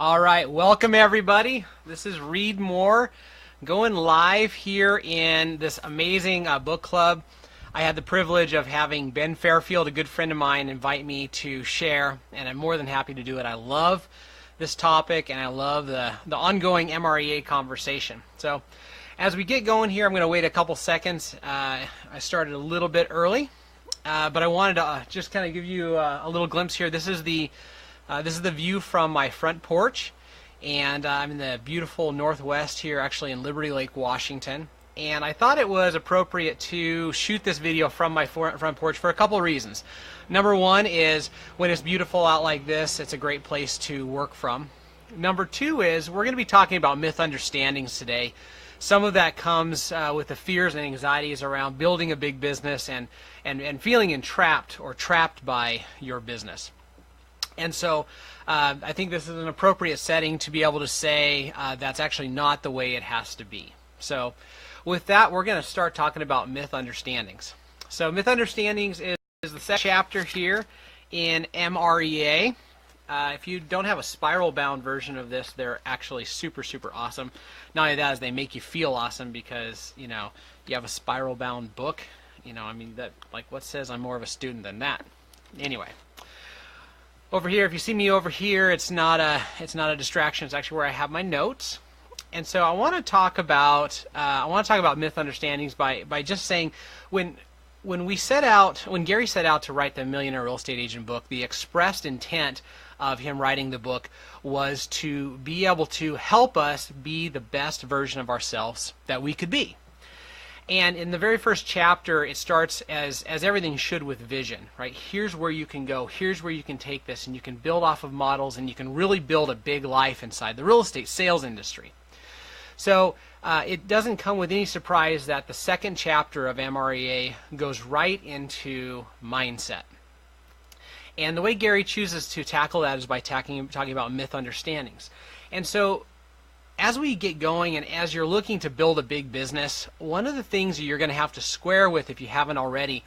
All right, welcome everybody. This is Read More, going live here in this amazing book club. I had the privilege of having Ben Fairfield, a good friend of mine, invite me to share, and I'm more than happy to do it. I love this topic, and I love the ongoing MREA conversation. So as we get going here, I'm going to wait a couple seconds. I started a little bit early, but I wanted to just kind of give you a little glimpse here. This is the view from my front porch, and I'm in the beautiful Northwest here, actually in Liberty Lake, Washington. And I thought it was appropriate to shoot this video from my front porch for a couple of reasons. Number one is when it's beautiful out like this, it's a great place to work from. Number two is we're going to be talking about Mythunderstandings today. Some of that comes with the fears and anxieties around building a big business and feeling entrapped or trapped by your business. And so I think this is an appropriate setting to be able to say that's actually not the way it has to be. So with that, we're going to start talking about Mythunderstandings. So Mythunderstandings is the second chapter here in MREA. If you don't have a spiral-bound version of this, they're actually super, super awesome. Not only that, is they make you feel awesome because, you have a spiral-bound book. I mean, that, like, what says I'm more of a student than that? Anyway. Over here, if you see me over here, it's not a distraction. It's actually where I have my notes. And so I want to talk about Mythunderstandings by just saying when Gary set out to write the Millionaire Real Estate Agent book, the expressed intent of him writing the book was to be able to help us be the best version of ourselves that we could be. And in the very first chapter, it starts as everything should with vision, right? Here's where you can go. Here's where you can take this, and you can build off of models, and you can really build a big life inside the real estate sales industry. So it doesn't come with any surprise that the second chapter of MREA goes right into mindset. And the way Gary chooses to tackle that is by talking about Mythunderstandings. And so as we get going and as you're looking to build a big business, one of the things that you're going to have to square with, if you haven't already,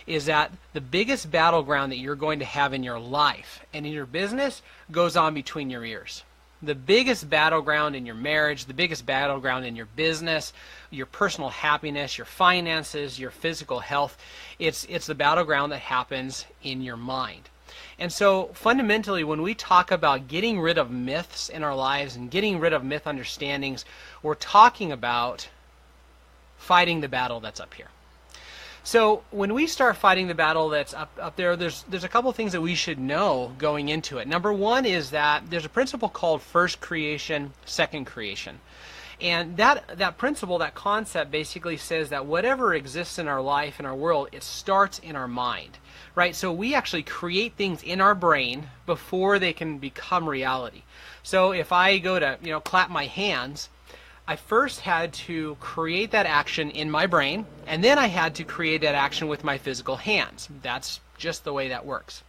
is that the biggest battleground that you're going to have in your life and in your business goes on between your ears. The biggest battleground in your marriage, the biggest battleground in your business, your personal happiness, your finances, your physical health, it's the battleground that happens in your mind. And so fundamentally, when we talk about getting rid of myths in our lives and getting rid of Mythunderstandings, we're talking about fighting the battle that's up here. So when we start fighting the battle that's up there, there's a couple things that we should know going into it. Number one is that there's a principle called first creation, second creation. And that principle, that concept basically says that whatever exists in our life, in our world, it starts in our mind, right? So we actually create things in our brain before they can become reality. So if I go to, clap my hands, I first had to create that action in my brain, and then I had to create that action with my physical hands. That's just the way that works.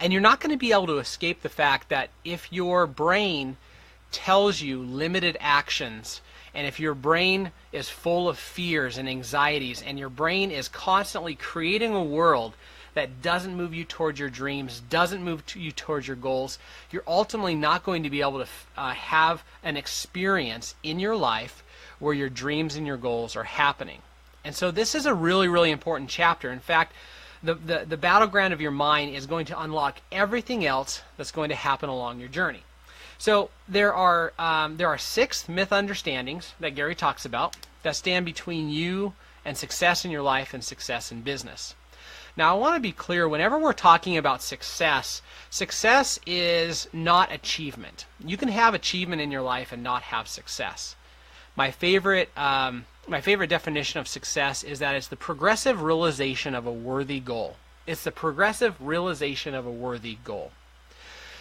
And you're not going to be able to escape the fact that if your brain tells you limited actions, and if your brain is full of fears and anxieties, and your brain is constantly creating a world that doesn't move you towards your dreams, doesn't move you towards your goals, you're ultimately not going to be able to have an experience in your life where your dreams and your goals are happening. And so this is a really, really important chapter. In fact, the battleground of your mind is going to unlock everything else that's going to happen along your journey. So there are 6 Mythunderstandings that Gary talks about that stand between you and success in your life and success in business. Now I want to be clear, whenever we're talking about success, success is not achievement. You can have achievement in your life and not have success. My favorite definition of success is that it's the progressive realization of a worthy goal. It's the progressive realization of a worthy goal.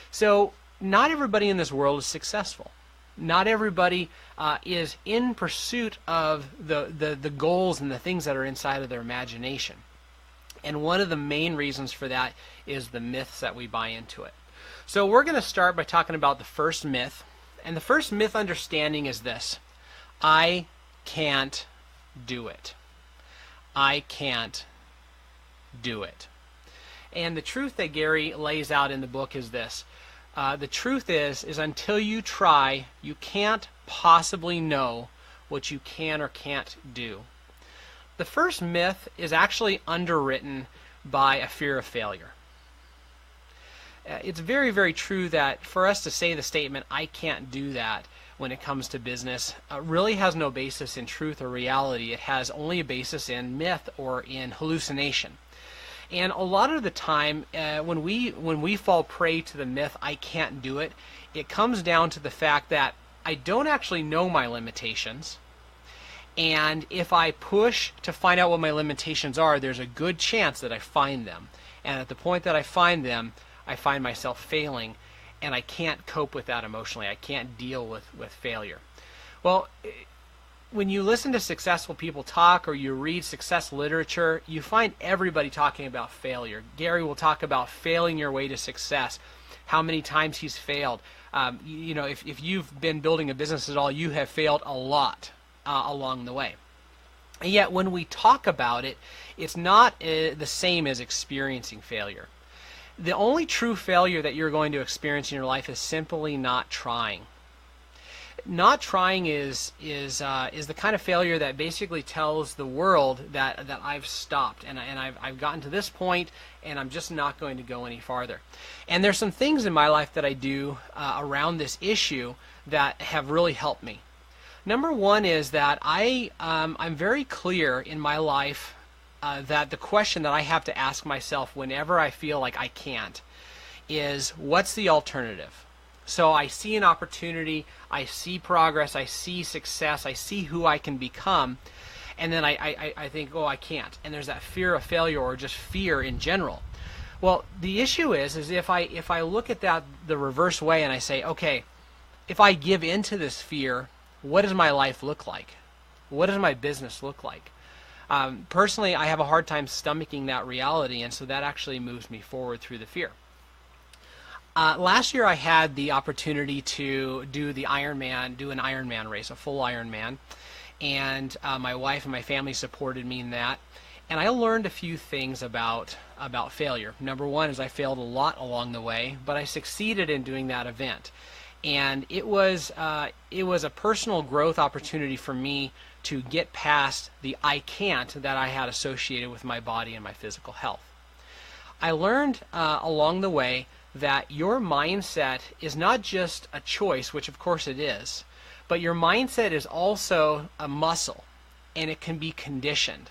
So not everybody in this world is successful. Not everybody is in pursuit of the goals and the things that are inside of their imagination. And one of the main reasons for that is the myths that we buy into it. So we're going to start by talking about the first myth. And the first Mythunderstanding is this: I can't do it. I can't do it. And the truth that Gary lays out in the book is this. The truth is until you try, you can't possibly know what you can or can't do. The first myth is actually underwritten by a fear of failure. It's very, very true that for us to say the statement, I can't do that when it comes to business, really has no basis in truth or reality. It has only a basis in myth or in hallucination. And a lot of the time, when we fall prey to the myth, I can't do it, it comes down to the fact that I don't actually know my limitations. And if I push to find out what my limitations are, there's a good chance that I find them. And at the point that I find them, I find myself failing, and I can't cope with that emotionally. I can't deal with failure. Well, when you listen to successful people talk or you read success literature, you find everybody talking about failure. Gary will talk about failing your way to success, how many times he's failed. If you've been building a business at all, you have failed a lot along the way. And yet when we talk about it, it's not the same as experiencing failure. The only true failure that you're going to experience in your life is simply not trying. Not trying is the kind of failure that basically tells the world that I've stopped and I've gotten to this point and I'm just not going to go any farther. And there's some things in my life that I do around this issue that have really helped me. Number one is that I'm very clear in my life that the question that I have to ask myself whenever I feel like I can't is, what's the alternative? So I see an opportunity, I see progress, I see success, I see who I can become, and then I think, oh, I can't. And there's that fear of failure or just fear in general. Well, the issue is if I look at that the reverse way and I say, okay, if I give into this fear, what does my life look like? What does my business look like? Personally, I have a hard time stomaching that reality, and so that actually moves me forward through the fear. Last year I had the opportunity to do an Ironman race, a full Ironman, and my wife and my family supported me in that. And I learned a few things about failure. Number one is I failed a lot along the way, but I succeeded in doing that event. And it was a personal growth opportunity for me to get past the I can't that I had associated with my body and my physical health. I learned along the way that your mindset is not just a choice, which of course it is, but your mindset is also a muscle, and it can be conditioned.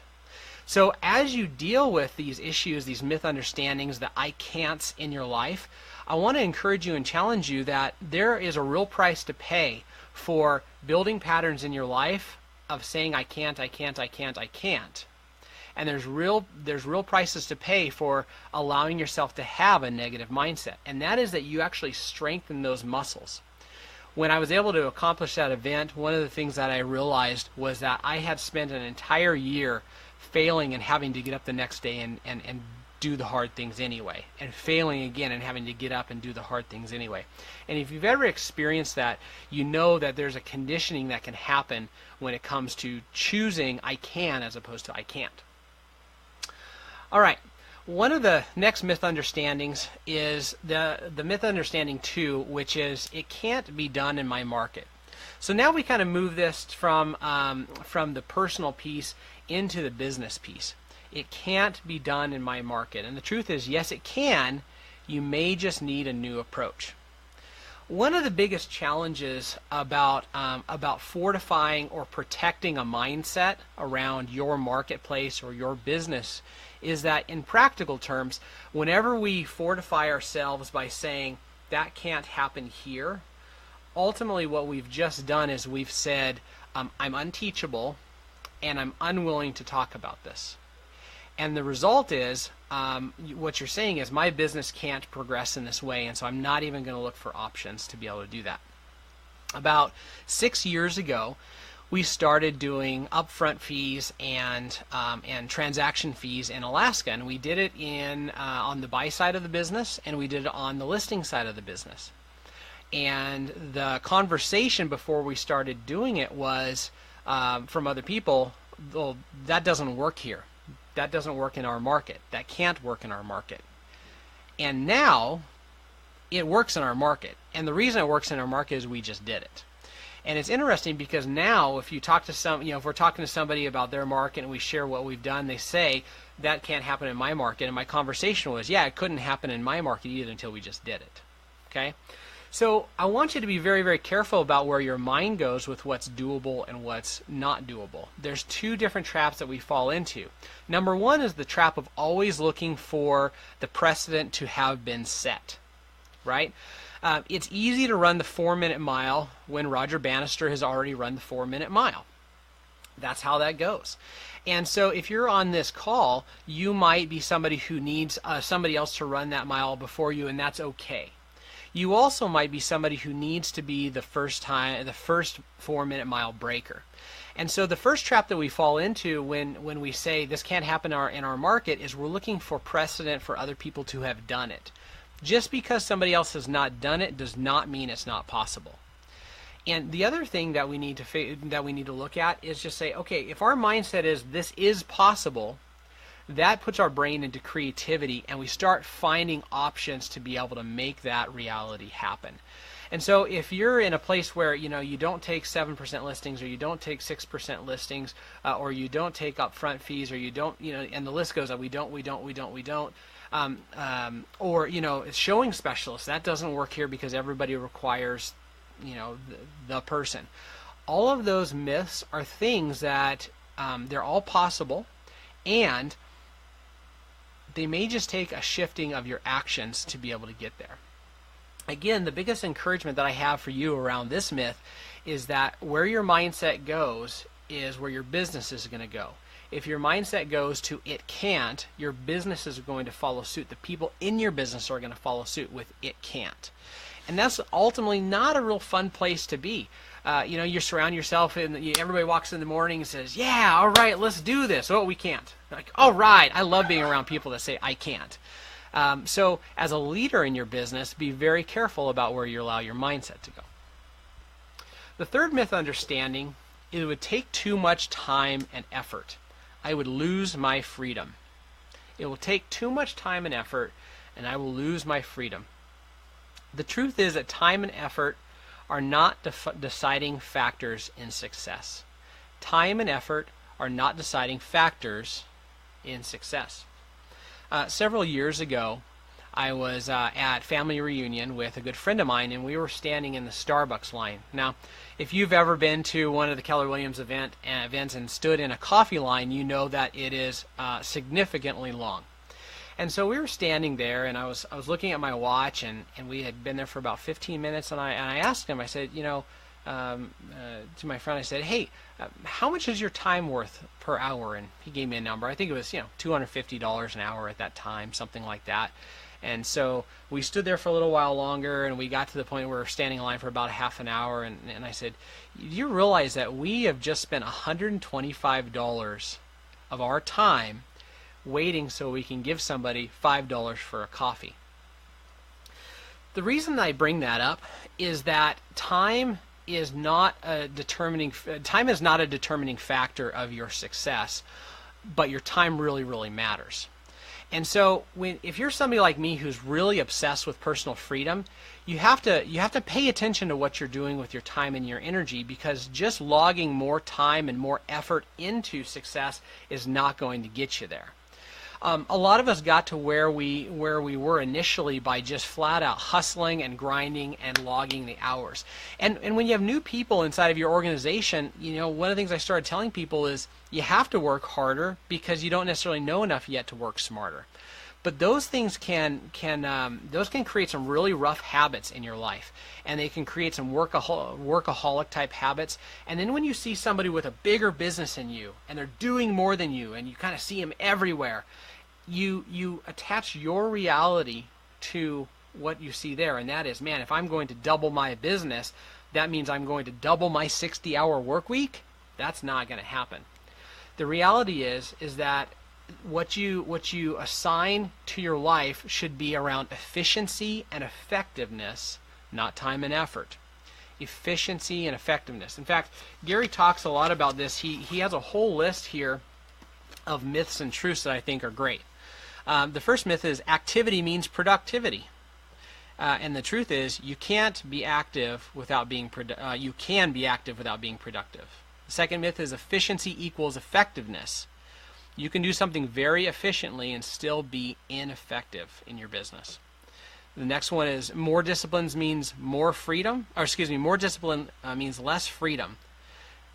So as you deal with these issues, these misunderstandings, the I can'ts in your life, I want to encourage you and challenge you that there is a real price to pay for building patterns in your life of saying I can't, I can't, I can't, I can't. And there's real prices to pay for allowing yourself to have a negative mindset. And that is that you actually strengthen those muscles. When I was able to accomplish that event, one of the things that I realized was that I had spent an entire year failing and having to get up the next day and do the hard things anyway, and failing again and having to get up and do the hard things anyway. And if you've ever experienced that, you know that there's a conditioning that can happen when it comes to choosing I can as opposed to I can't. All right, one of the next misunderstandings is the misunderstanding 2, which is it can't be done in my market. So now we kind of move this from the personal piece into the business piece. It can't be done in my market. And the truth is, yes, it can. You may just need a new approach. One of the biggest challenges about fortifying or protecting a mindset around your marketplace or your business is that in practical terms, whenever we fortify ourselves by saying that can't happen here, ultimately what we've just done is we've said I'm unteachable and I'm unwilling to talk about this. And the result is what you're saying is my business can't progress in this way, and so I'm not even going to look for options to be able to do that. About 6 years ago, we started doing upfront fees and transaction fees in Alaska, and we did it on the buy side of the business, and we did it on the listing side of the business. And the conversation before we started doing it was from other people, well, that doesn't work here. That doesn't work in our market. That can't work in our market. And now it works in our market. And the reason it works in our market is we just did it. And it's interesting because now if you talk to if we're talking to somebody about their market and we share what we've done, they say, that can't happen in my market. And my conversation was, yeah, it couldn't happen in my market either until we just did it. Okay? So I want you to be very, very careful about where your mind goes with what's doable and what's not doable. There's two different traps that we fall into. Number one is the trap of always looking for the precedent to have been set, right? It's easy to run the 4-minute mile when Roger Bannister has already run the 4-minute mile. That's how that goes. And so if you're on this call, you might be somebody who needs somebody else to run that mile before you, and that's okay. You also might be somebody who needs to be the first 4-minute mile breaker. And so the first trap that we fall into when we say this can't happen in our market is we're looking for precedent for other people to have done it. Just because somebody else has not done it does not mean it's not possible. And the other thing that we need to look at is just say, okay, if our mindset is this is possible, that puts our brain into creativity, and we start finding options to be able to make that reality happen. And so if you're in a place where you don't take 7% listings, or you don't take 6% listings, or you don't take upfront fees, or you don't, and the list goes up, we don't, or it's showing specialists, that doesn't work here because everybody requires the person. All of those myths are things that they're all possible, and they may just take a shifting of your actions to be able to get there. Again, the biggest encouragement that I have for you around this myth is that where your mindset goes is where your business is going to go. If your mindset goes to it can't, your business is going to follow suit. The people in your business are going to follow suit with it can't. And that's ultimately not a real fun place to be. You surround yourself and everybody walks in the morning and says, yeah, all right, let's do this. Oh, we can't. Like, all right. I love being around people that say, I can't. So as a leader in your business, be very careful about where you allow your mindset to go. The third misunderstanding is it would take too much time and effort. I would lose my freedom. It will take too much time and effort, and I will lose my freedom. The truth is that time and effort are not deciding factors in success. Time and effort are not deciding factors in success. Several years ago, I was at family reunion with a good friend of mine, and we were standing in the Starbucks line. Now, if you've ever been to one of the Keller Williams events and stood in a coffee line, you know that it is significantly long. And so we were standing there, and I was looking at my watch, and we had been there for about 15 minutes, and I asked him, I said, to my friend, I said, hey, how much is your time worth per hour? And he gave me a number. I think it was, $250 an hour at that time, something like that. And so we stood there for a little while longer, and we got to the point where we were standing in line for about half an hour, and I said, do you realize that we have just spent $125 of our time waiting so we can give somebody $5 for a coffee? The reason I bring that up is that time is not a determining factor of your success, but your time really, really matters. And so if you're somebody like me who's really obsessed with personal freedom, you have to pay attention to what you're doing with your time and your energy, because just logging more time and more effort into success is not going to get you there. A lot of us got to where we were initially by just flat out hustling and grinding and logging the hours. And when you have new people inside of your organization, one of the things I started telling people is you have to work harder because you don't necessarily know enough yet to work smarter. But those things can create some really rough habits in your life, and they can create some workaholic type habits. And then when you see somebody with a bigger business than you, and they're doing more than you, and you kind of see them everywhere, you attach your reality to what you see there, and that is, man, if I'm going to double my business, that means I'm going to double my 60-hour work week. That's not going to happen. The reality is that what you assign to your life should be around efficiency and effectiveness, not time and effort. Efficiency and effectiveness. In fact, Gary talks a lot about this. He has a whole list here of myths and truths that I think are great. The first myth is activity means productivity. And the truth is, you can't be active without being you can be active without being productive. The second myth is efficiency equals effectiveness. You can do something very efficiently and still be ineffective in your business. The next one is more disciplines means more freedom, or excuse me, more discipline means less freedom.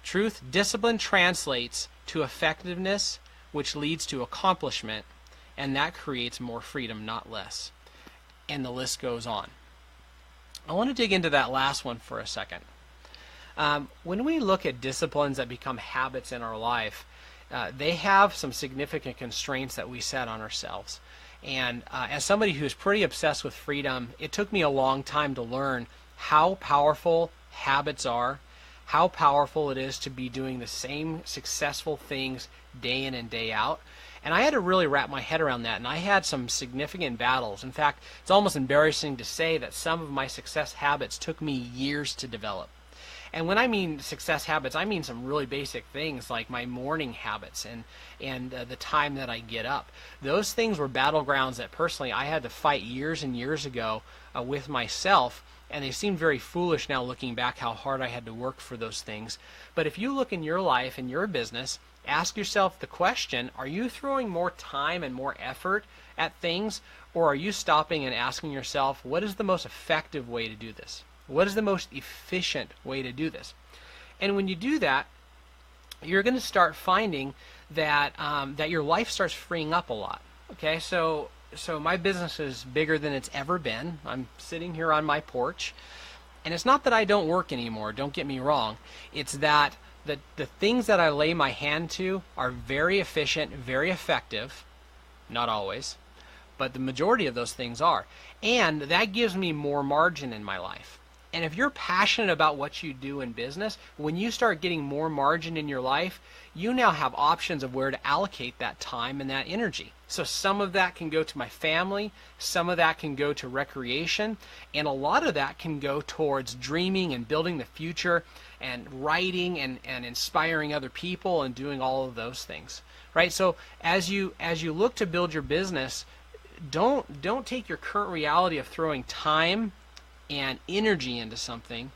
Truth, discipline translates to effectiveness, which leads to accomplishment, and that creates more freedom, not less. And the list goes on. I want to dig into that last one for a second. When we look at disciplines that become habits in our life, they have some significant constraints that we set on ourselves. And as somebody who's pretty obsessed with freedom, it took me a long time to learn how powerful habits are, how powerful it is to be doing the same successful things day in and day out. And I had to really wrap my head around that, and I had some significant battles. In fact, it's almost embarrassing to say that some of my success habits took me years to develop. And when I mean success habits, I mean some really basic things like my morning habits and the time that I get up. Those things were battlegrounds that personally I had to fight years and years ago with myself, and they seem very foolish now looking back how hard I had to work for those things. But if you look in your life and your business, ask yourself the question, are you throwing more time and more effort at things, or are you stopping and asking yourself, what is the most effective way to do this? What is the most efficient way to do this? And when you do that, you're going to start finding that that your life starts freeing up a lot. Okay, so my business is bigger than it's ever been. I'm sitting here on my porch, and it's not that I don't work anymore. Don't get me wrong. It's that the things that I lay my hand to are very efficient, very effective. Not always, but the majority of those things are, and that gives me more margin in my life. And if you're passionate about what you do in business, when you start getting more margin in your life, you now have options of where to allocate that time and that energy. So some of that can go to my family, some of that can go to recreation, and a lot of that can go towards dreaming and building the future and writing and inspiring other people and doing all of those things. Right? So as you look to build your business, don't take your current reality of throwing time and energy into something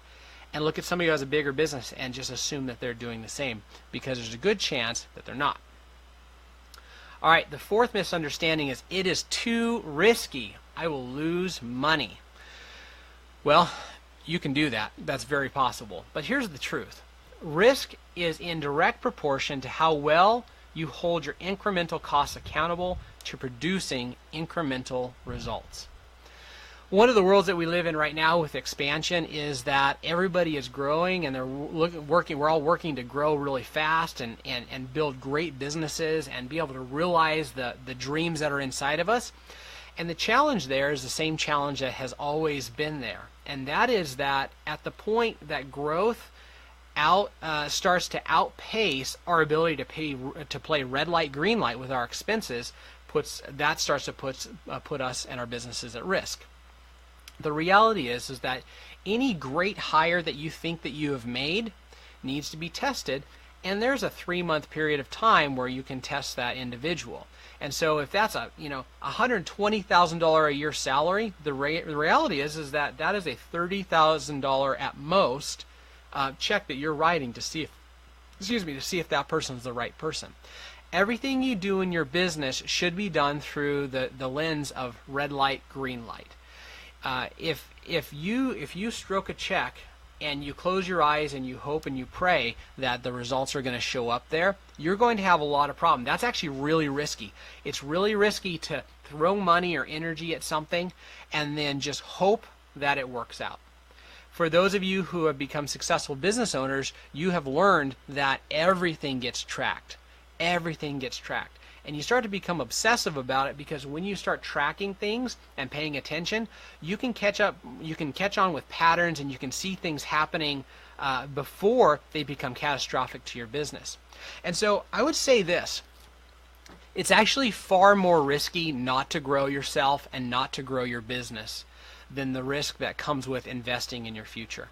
and look at somebody who has a bigger business and just assume that they're doing the same, because there's a good chance that they're not. All right, the fourth misunderstanding is it is too risky. I will lose money. Well, you can do that. That's very possible. But here's the truth. Risk is in direct proportion to how well you hold your incremental costs accountable to producing incremental results. One of the worlds that we live in right now with expansion is that everybody is growing and they're working. We're all working to grow really fast and build great businesses and be able to realize the dreams that are inside of us. And the challenge there is the same challenge that has always been there, and that is that at the point that growth starts to outpace our ability to play red light, green light with our expenses, starts to put us and our businesses at risk. The reality is that any great hire that you think that you have made needs to be tested, and there's a 3-month period of time where you can test that individual. And so if that's a $120,000 a year salary, the reality is that is a $30,000 at most check that you're writing to see if that person's the right person. Everything you do in your business should be done through the lens of red light, green light. If you stroke a check and you close your eyes and you hope and you pray that the results are going to show up there, you're going to have a lot of problems. That's actually really risky. It's really risky to throw money or energy at something and then just hope that it works out. For those of you who have become successful business owners, you have learned that everything gets tracked. Everything gets tracked. And you start to become obsessive about it, because when you start tracking things and paying attention, you can catch on with patterns, and you can see things happening before they become catastrophic to your business. And so I would say this: it's actually far more risky not to grow yourself and not to grow your business than the risk that comes with investing in your future.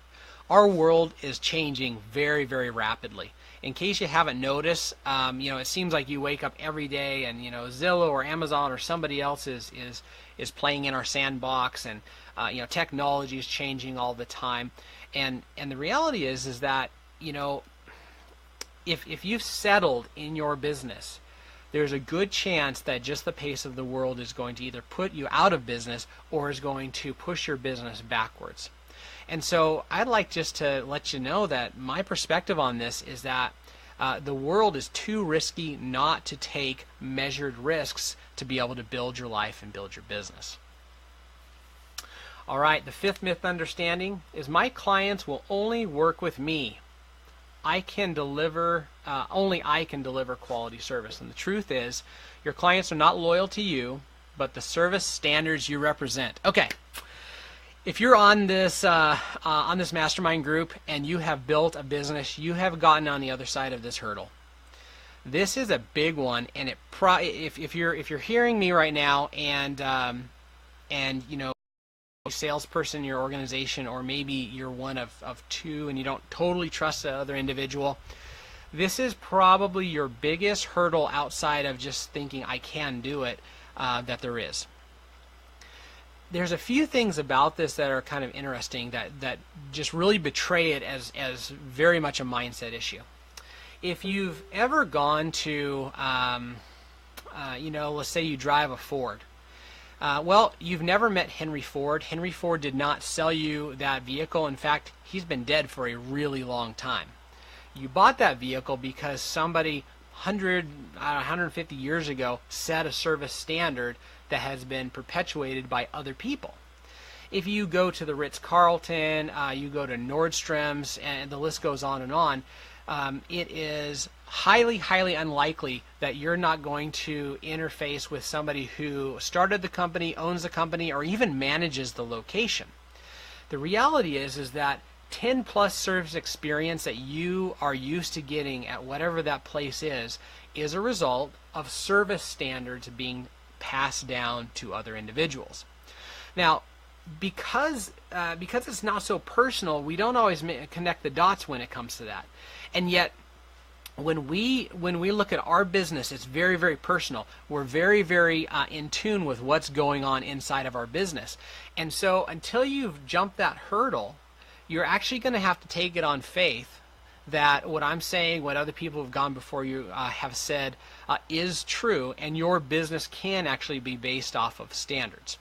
Our world is changing very, very rapidly. In case you haven't noticed, it seems like you wake up every day and Zillow or Amazon or somebody else is playing in our sandbox, and technology is changing all the time. And the reality is that if you've settled in your business, there's a good chance that just the pace of the world is going to either put you out of business or is going to push your business backwards. And so I'd like just to let you know that my perspective on this is that the world is too risky not to take measured risks to be able to build your life and build your business. All right, the fifth misunderstanding is my clients will only work with me. Only I can deliver quality service. And the truth is, your clients are not loyal to you, but the service standards you represent. Okay. If you're on this mastermind group and you have built a business, you have gotten on the other side of this hurdle. This is a big one, and if you're hearing me right now, and a salesperson in your organization, or maybe you're one of two and you don't totally trust the other individual, this is probably your biggest hurdle outside of just thinking I can do it that there is. There's a few things about this that are kind of interesting that just really betray it as very much a mindset issue. If you've ever gone to, let's say you drive a Ford. Well, you've never met Henry Ford. Henry Ford did not sell you that vehicle. In fact, he's been dead for a really long time. You bought that vehicle because somebody 150 years ago set a service standard that has been perpetuated by other people. If you go to the Ritz-Carlton, you go to Nordstrom's, and the list goes on and on, it is highly, highly unlikely that you're not going to interface with somebody who started the company, owns the company, or even manages the location. The reality is that 10 plus service experience that you are used to getting at whatever that place is a result of service standards being passed down to other individuals. Now, because it's not so personal, we don't always connect the dots when it comes to that. And yet, when we look at our business, it's very, very personal. We're very, very in tune with what's going on inside of our business. And so until you've jumped that hurdle, you're actually going to have to take it on faith that what I'm saying, what other people who've gone before you have said is true, and your business can actually be based off of standards.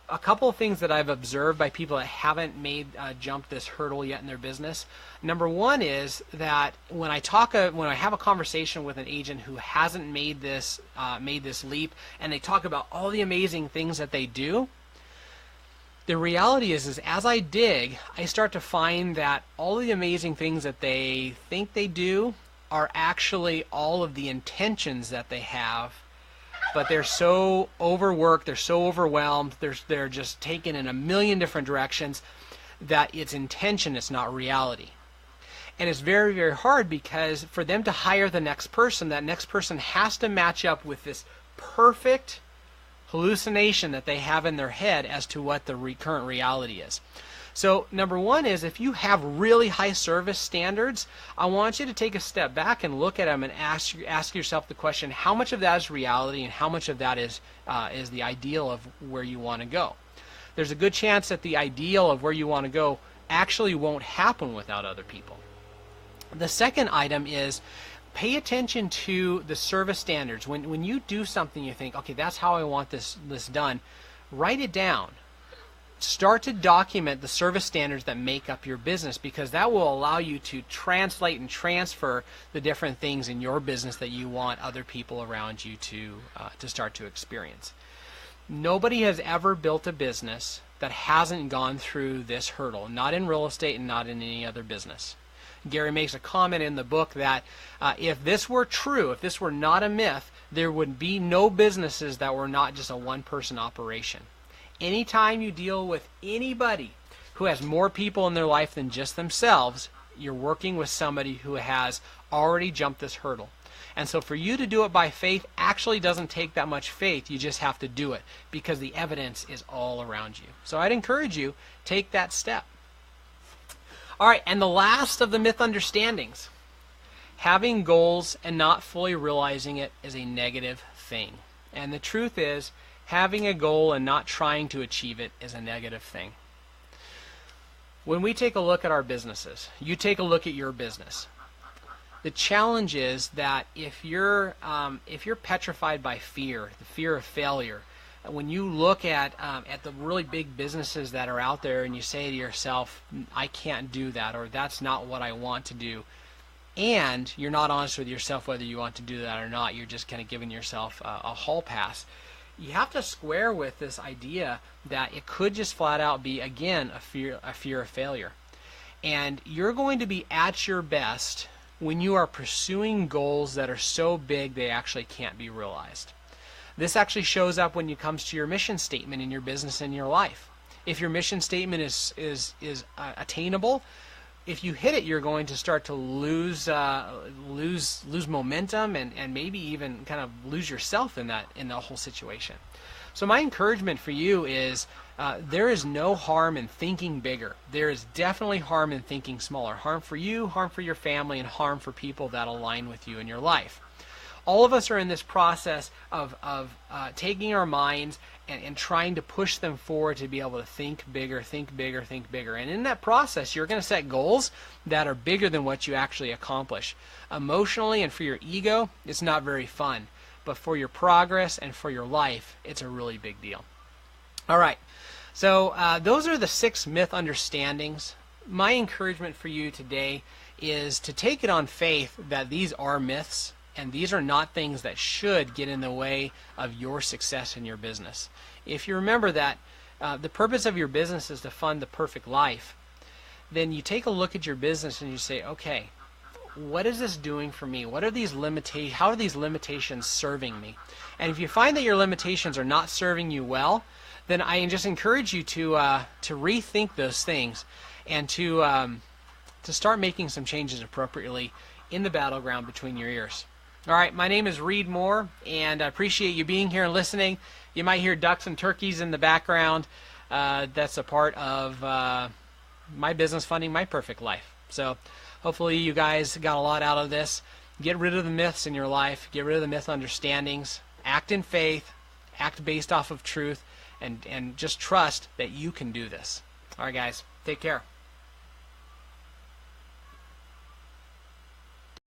A couple of things that I've observed by people that haven't jumped this hurdle yet in their business. Number one is that when I have a conversation with an agent who hasn't made this leap, and they talk about all the amazing things that they do, the reality is as I dig, I start to find that all the amazing things that they think they do are actually all of the intentions that they have, but they're so overworked, they're so overwhelmed, they're just taken in a million different directions that it's intention, it's not reality. And it's very, very hard because for them to hire the next person, that next person has to match up with this perfect hallucination that they have in their head as to what the current reality is. So number one is, if you have really high service standards, I want you to take a step back and look at them and ask yourself the question, how much of that is reality and how much of that is the ideal of where you want to go? There's a good chance that the ideal of where you want to go actually won't happen without other people. The second item is, pay attention to the service standards. When you do something you think, okay, that's how I want this done, write it down. Start to document the service standards that make up your business, because that will allow you to translate and transfer the different things in your business that you want other people around you to start to experience. Nobody has ever built a business that hasn't gone through this hurdle, not in real estate and not in any other business. Gary makes a comment in the book that if this were true, if this were not a myth, there would be no businesses that were not just a one-person operation. Anytime you deal with anybody who has more people in their life than just themselves, you're working with somebody who has already jumped this hurdle. And so for you to do it by faith actually doesn't take that much faith. You just have to do it because the evidence is all around you. So I'd encourage you, take that step. All right, and the last of the Mythunderstandings. Having goals and not fully realizing it is a negative thing. And the truth is, having a goal and not trying to achieve it is a negative thing. When we take a look at our businesses, you take a look at your business. The challenge is that if you're petrified by fear, the fear of failure, when you look at the really big businesses that are out there and you say to yourself, I can't do that, or that's not what I want to do, and you're not honest with yourself whether you want to do that or not, you're just kind of giving yourself a hall pass. You have to square with this idea that it could just flat out be, again, a fear of failure. And you're going to be at your best when you are pursuing goals that are so big they actually can't be realized. This actually shows up when it comes to your mission statement in your business and your life. If your mission statement is attainable, if you hit it, you're going to start to lose momentum and maybe even kind of lose yourself in the whole situation. So my encouragement for you is there is no harm in thinking bigger. There is definitely harm in thinking smaller. Harm for you, harm for your family, and harm for people that align with you in your life. All of us are in this process of taking our minds and trying to push them forward to be able to think bigger, think bigger, think bigger. And in that process, you're going to set goals that are bigger than what you actually accomplish. Emotionally and for your ego, it's not very fun. But for your progress and for your life, it's a really big deal. All right. So those are the 6 Mythunderstandings. My encouragement for you today is to take it on faith that these are myths. And these are not things that should get in the way of your success in your business. If you remember that the purpose of your business is to fund the perfect life, then you take a look at your business and you say, okay, what is this doing for me? What are these how are these limitations serving me? And if you find that your limitations are not serving you well, then I just encourage you to rethink those things and to start making some changes appropriately in the battleground between your ears. All right, my name is Reed Moore, and I appreciate you being here and listening. You might hear ducks and turkeys in the background. That's a part of my business funding my perfect life. So hopefully you guys got a lot out of this. Get rid of the myths in your life. Get rid of the Mythunderstandings. Act in faith. Act based off of truth. And just trust that you can do this. All right, guys. Take care.